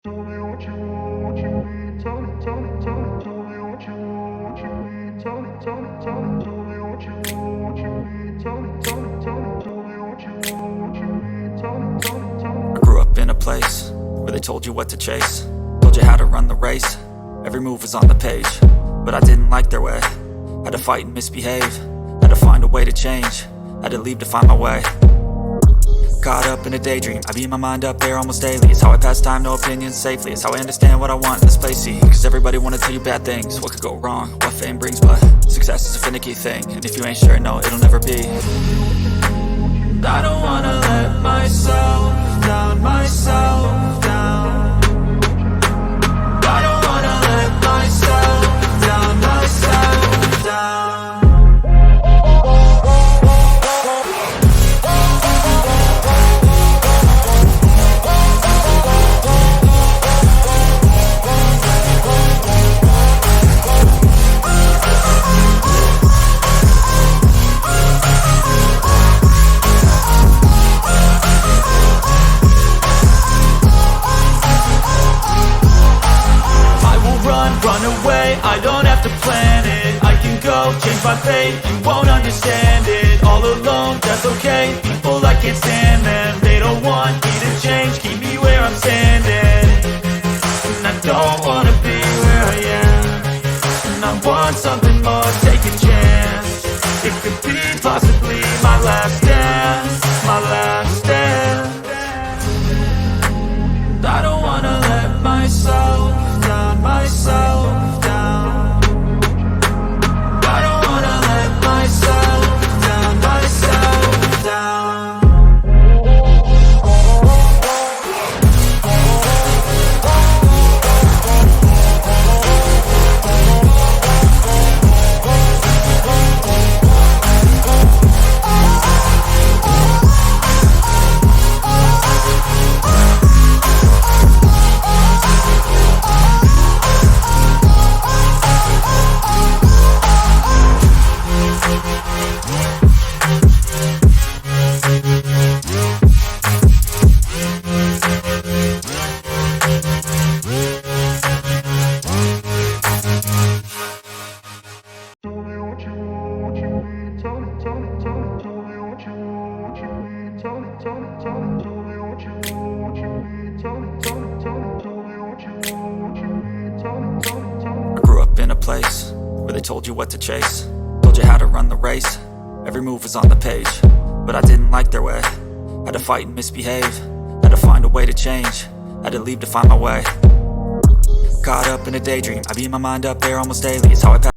Tell me what you want, what you need. Tell me, tell me, tell me. Tell me what you want, what you need. Tell me, tell me, tell me. Tell me what you want, what you need. Tell me, tell me, tell me. Tell me what you want, what you need. Tell me, tell me, tell me. I grew up in a place where they told you what to chase, told you how to run the race. Every move was on the page, but I didn't like their way. Had to fight and misbehave, had to find a way to change, had to leave to find my way. Caught up in a daydream, I beat my mind up there almost daily. It's how I pass time, no opinions safely. It's how I understand what I want in this place, see. Cause everybody wanna tell you bad things, what could go wrong, what fame brings. But success is a finicky thing, and if you ain't sure, no, it'll never be. I don't wanna let myself down, myself down. I don't wanna let myself down, myself down. Run away, I don't have to plan it. I can go, change my fate, you won't understand it. All alone, that's okay, people I can't stand them. They don't want me to change, keep me where I'm standing. And I don't wanna be where I am, and I want something more, take a chance. It could be possibly my last dance, my last dance. I don't wanna let myself down, myself down. I don't wanna let myself down, myself down. I grew up in a place where they told you what to chase, told you how to run the race. Every move was on the page, but I didn't like their way. Had to fight and misbehave, had to find a way to change, had to leave to find my way. Caught up in a daydream, I beat my mind up there almost daily. It's how I pass